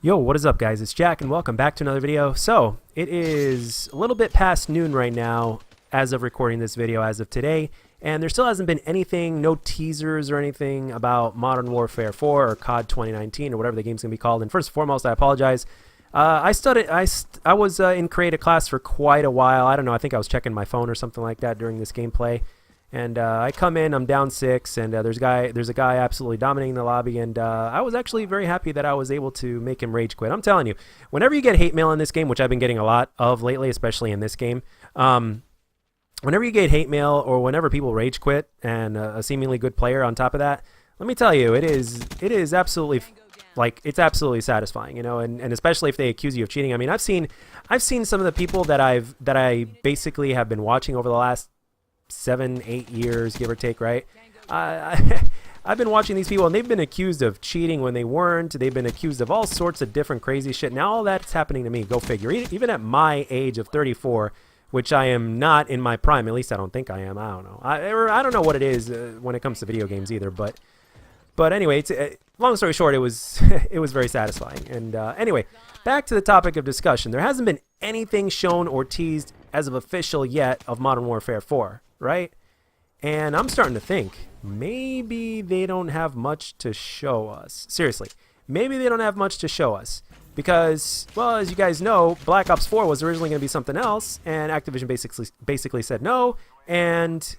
Yo, what is up, guys? It's Jack, and welcome back to another video. So, it is a little bit past noon right now as of recording this video as of today, and there still hasn't been anything, no teasers or anything about Modern Warfare 4 or COD 2019 or whatever the game's going to be called. And first and foremost, I apologize. I was in creative class for quite a while. I don't know, I think I was checking my phone or something like that during this gameplay. And I come in, I'm down 6, and there's a guy absolutely dominating the lobby, and I was actually very happy that I was able to make him rage quit. I'm telling you, whenever you get hate mail in this game, which I've been getting a lot of lately, especially in this game, whenever you get hate mail or whenever people rage quit and a seemingly good player on top of that, let me tell you, it is absolutely it's absolutely satisfying, you know, and especially if they accuse you of cheating. I mean, I've seen some of the people that I basically have been watching over the last 7-8 years, give or take, right? I've been watching these people, and they've been accused of cheating when they weren't. They've been accused of all sorts of different crazy shit. Now all that's happening to me. Go figure. Even at my age of 34, which I am not in my prime. At least I don't think I am. I don't know. I don't know what it is when it comes to video games either. But anyway, long story short, it was it was very satisfying. And anyway, back to the topic of discussion. There hasn't been anything shown or teased as of official yet of Modern Warfare 4. Right? And I'm starting to think maybe they don't have much to show us. Seriously, maybe they don't have much to show us because, well, as you guys know, Black Ops 4 was originally going to be something else, and Activision basically said no, and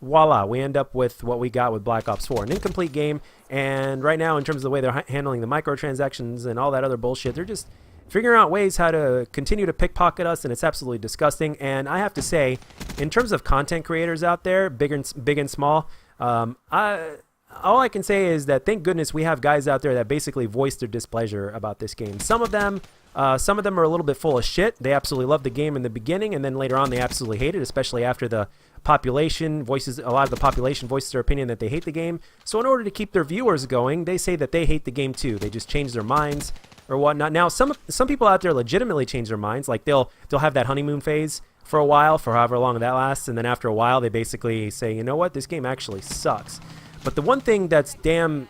voila, we end up with what we got with Black Ops 4, an incomplete game. And right now, in terms of the way they're handling the microtransactions and all that other bullshit, they're just figuring out ways how to continue to pickpocket us, and it's absolutely disgusting. And I have to say, in terms of content creators out there, big and small, all I can say is that thank goodness we have guys out there that basically voice their displeasure about this game. Some of them are a little bit full of shit. They absolutely love the game in the beginning, and then later on they absolutely hate it, especially after a lot of the population voices their opinion that they hate the game. So in order to keep their viewers going, they say that they hate the game too. They just change their minds or whatnot. Now, some people out there legitimately change their minds. Like they'll have that honeymoon phase for a while, for however long that lasts, and then after a while they basically say, you know what, this game actually sucks. But the one thing that's damn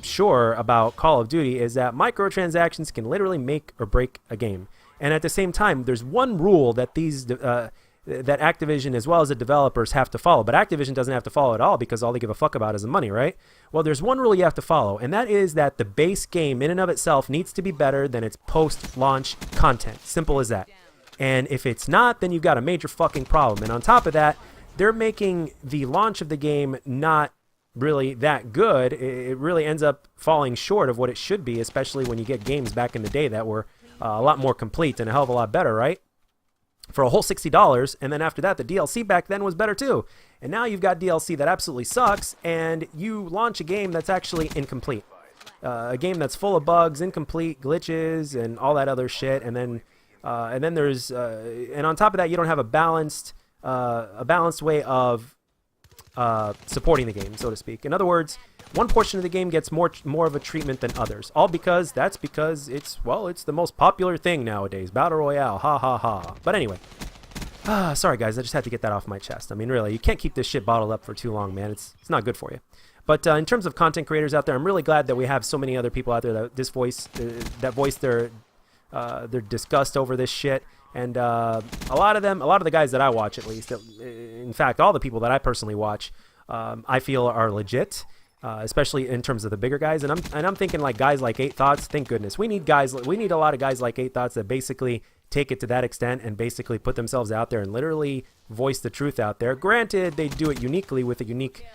sure about Call of Duty is that microtransactions can literally make or break a game. And at the same time, there's one rule that that Activision as well as the developers have to follow. But Activision doesn't have to follow at all because all they give a fuck about is the money, right? Well, there's one rule you have to follow, and that is that the base game in and of itself needs to be better than its post-launch content. Simple as that. And if it's not, then you've got a major fucking problem. And on top of that, they're making the launch of the game not really that good. It really ends up falling short of what it should be, especially when you get games back in the day that were a lot more complete and a hell of a lot better, right? For a whole $60, and then after that, the DLC back then was better too. And now you've got DLC that absolutely sucks, and you launch a game that's actually incomplete. A game that's full of bugs, incomplete, glitches, and all that other shit. And then there's and on top of that, you don't have a balanced way of supporting the game, so to speak. In other words, one portion of the game gets more of a treatment than others. All because it's the most popular thing nowadays. Battle Royale, ha ha ha. But anyway, sorry guys, I just had to get that off my chest. I mean, really, you can't keep this shit bottled up for too long, man. It's not good for you. But in terms of content creators out there, I'm really glad that we have so many other people out there that voice their disgust over this shit. And a lot of the guys that I watch, at least, in fact, all the people that I personally watch, I feel are legit. Especially in terms of the bigger guys, and I'm thinking like guys like 8 Thoughts. Thank goodness we need a lot of guys like 8 Thoughts that basically take it to that extent and basically put themselves out there and literally voice the truth out there. Granted, they do it uniquely with a unique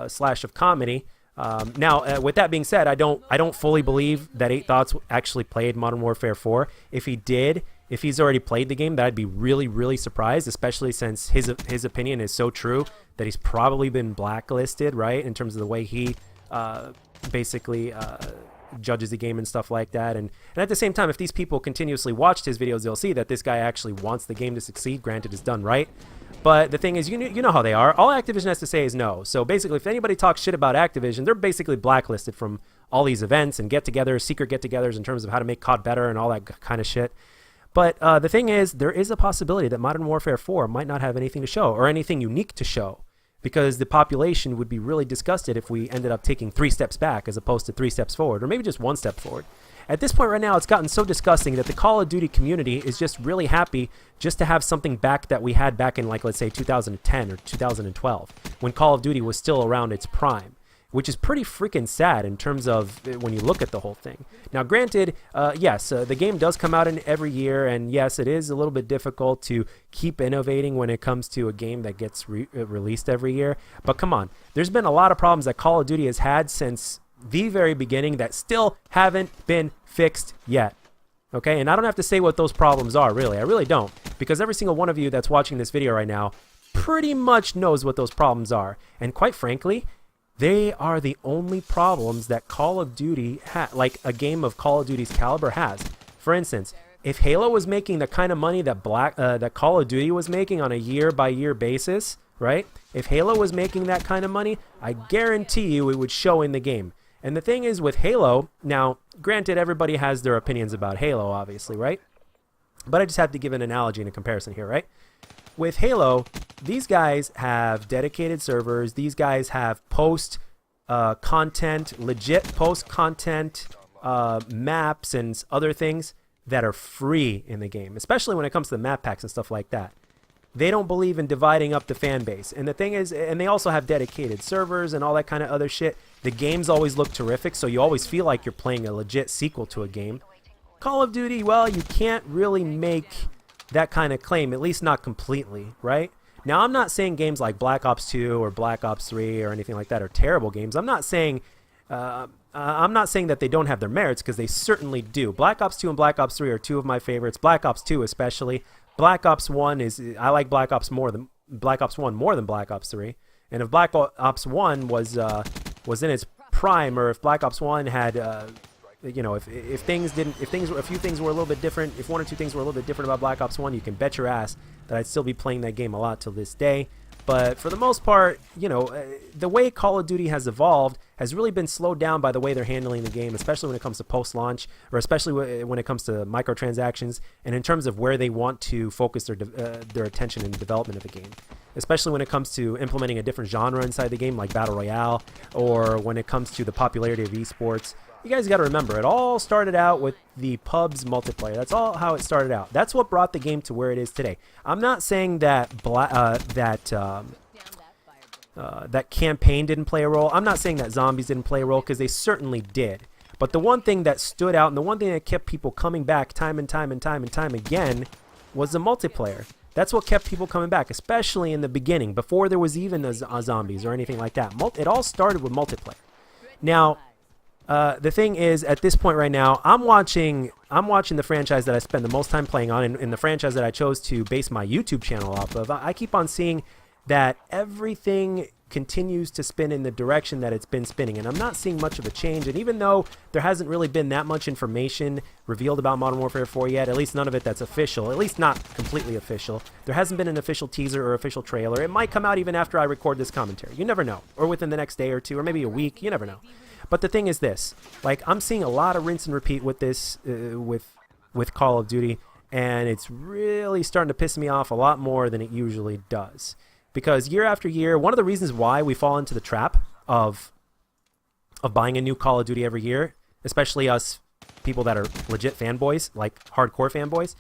slash of comedy. Now, with that being said, I don't fully believe that 8 Thoughts actually played Modern Warfare 4. If he did, if he's already played the game, that I'd be really, really surprised, especially since his opinion is so true that he's probably been blacklisted, right, in terms of the way he basically judges the game and stuff like that. And at the same time, if these people continuously watched his videos, they'll see that this guy actually wants the game to succeed. Granted, it's done right. But the thing is, you know how they are. All Activision has to say is no. So basically, if anybody talks shit about Activision, they're basically blacklisted from all these events and get-togethers, secret get-togethers in terms of how to make COD better and all that kind of shit. But the thing is, there is a possibility that Modern Warfare 4 might not have anything to show or anything unique to show. because the population would be really disgusted if we ended up taking 3 steps back as opposed to 3 steps forward, or maybe just 1 step forward. At this point right now, it's gotten so disgusting that the Call of Duty community is just really happy just to have something back that we had back in, like, let's say 2010 or 2012, when Call of Duty was still around its prime, which is pretty freaking sad in terms of when you look at the whole thing. Now, granted, yes, the game does come out in every year, and yes, it is a little bit difficult to keep innovating when it comes to a game that gets released every year. But come on, there's been a lot of problems that Call of Duty has had since the very beginning that still haven't been fixed yet. Okay, and I don't have to say what those problems are, really. I really don't, because every single one of you that's watching this video right now pretty much knows what those problems are. And quite frankly, they are the only problems that Call of Duty, like a game of Call of Duty's caliber, has. For instance, if Halo was making the kind of money that that Call of Duty was making on a year-by-year basis, right? If Halo was making that kind of money, I guarantee you it would show in the game. And the thing is with Halo, now, granted, everybody has their opinions about Halo, obviously, right? But I just have to give an analogy and a comparison here, right? With Halo, these guys have dedicated servers. These guys have post-content, legit post-content maps and other things that are free in the game, especially when it comes to the map packs and stuff like that. They don't believe in dividing up the fan base. And the thing is, and they also have dedicated servers and all that kind of other shit. The games always look terrific, so you always feel like you're playing a legit sequel to a game. Call of Duty, well, you can't really make that kind of claim, at least not completely, right? Now, I'm not saying games like Black Ops 2 or Black Ops 3 or anything like that are terrible games. I'm not saying that they don't have their merits, because they certainly do. Black Ops 2 and Black Ops 3 are 2 of my favorites. Black Ops 2 especially. Black Ops 1 I like Black Ops 1 more than Black Ops 3. And if Black Ops 1 was in its prime, or if Black Ops 1 had you know, if a few things were a little bit different, if 1 or 2 things were a little bit different about Black Ops 1, you can bet your ass that I'd still be playing that game a lot till this day. But for the most part, you know, the way Call of Duty has evolved has really been slowed down by the way they're handling the game, especially when it comes to post-launch, or especially when it comes to microtransactions, and in terms of where they want to focus their attention in the development of the game. Especially when it comes to implementing a different genre inside the game, like Battle Royale, or when it comes to the popularity of esports. You guys got to remember, it all started out with the pub's multiplayer. That's all how it started out. That's what brought the game to where it is today. I'm not saying that that campaign didn't play a role. I'm not saying that zombies didn't play a role, because they certainly did. But the one thing that stood out, and the one thing that kept people coming back time and time again, was the multiplayer. That's what kept people coming back, especially in the beginning, before there was even a zombies or anything like that. It all started with multiplayer. Now, the thing is, at this point right now, I'm watching the franchise that I spend the most time playing on, and the franchise that I chose to base my YouTube channel off of. I keep on seeing that everything continues to spin in the direction that it's been spinning, and I'm not seeing much of a change. And even though there hasn't really been that much information revealed about Modern Warfare 4 yet, at least none of it that's official, at least not completely official, there hasn't been an official teaser or official trailer. It might come out even after I record this commentary. You never know. Or within the next day or two, or maybe a week. You never know. But the thing is this, like, I'm seeing a lot of rinse and repeat with this, with Call of Duty, and it's really starting to piss me off a lot more than it usually does. Because year after year, one of the reasons why we fall into the trap of buying a new Call of Duty every year, especially us people that are legit fanboys, like hardcore fanboys,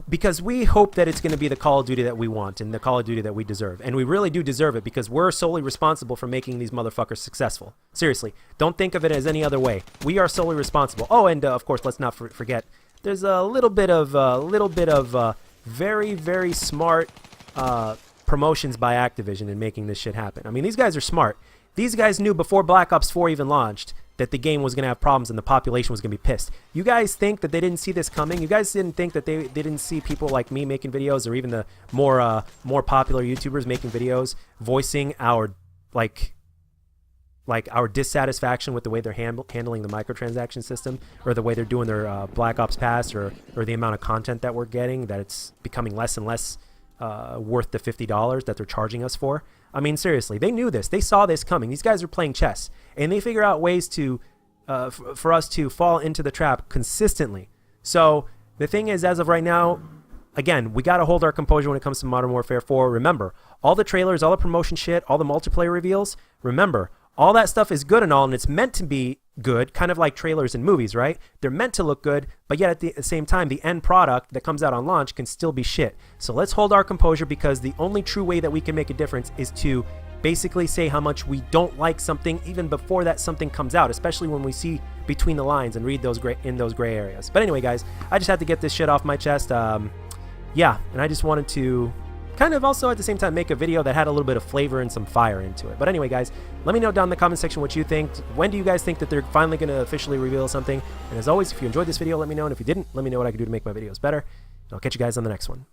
because we hope that it's going to be the Call of Duty that we want and the Call of Duty that we deserve. And we really do deserve it, because we're solely responsible for making these motherfuckers successful. Seriously, don't think of it as any other way. We are solely responsible. Oh, and of course, let's not forget, there's a little bit of very, very smart promotions by Activision in making this shit happen. I mean, these guys are smart. These guys knew before Black Ops 4 even launched that the game was going to have problems and the population was going to be pissed. You guys think that they didn't see this coming? You guys didn't think that they didn't see people like me making videos, or even the more popular YouTubers making videos voicing our our dissatisfaction with the way they're handling the microtransaction system, or the way they're doing their Black Ops Pass, or the amount of content that we're getting, that it's becoming less and less worth the $50 that they're charging us for. I mean, seriously, they knew this. They saw this coming. These guys are playing chess, and they figure out ways to for us to fall into the trap consistently. So the thing is, as of right now, again, we got to hold our composure when it comes to Modern Warfare 4. Remember, all the trailers, all the promotion shit, all the multiplayer reveals, remember, all that stuff is good and all, and it's meant to be good, kind of like trailers in movies, right? They're meant to look good, but yet at the same time, the end product that comes out on launch can still be shit. So let's hold our composure, because the only true way that we can make a difference is to basically say how much we don't like something even before that something comes out, especially when we see between the lines and read those gray areas. But anyway, guys, I just had to get this shit off my chest. Yeah, and I just wanted to kind of also at the same time make a video that had a little bit of flavor and some fire into it. But anyway, guys, let me know down in the comment section what you think. When do you guys think that they're finally going to officially reveal something? And as always, if you enjoyed this video, let me know. And if you didn't, let me know what I can do to make my videos better. And I'll catch you guys on the next one.